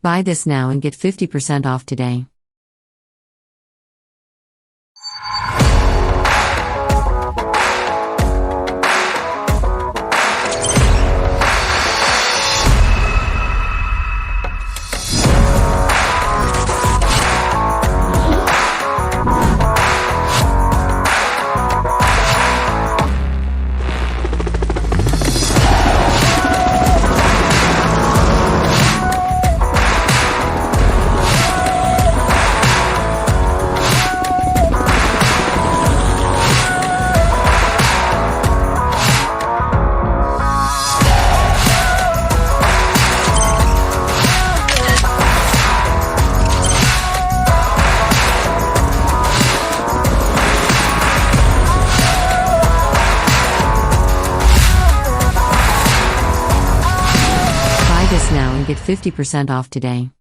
Buy this now and get 50% off today. Buy this now and get 50% off today.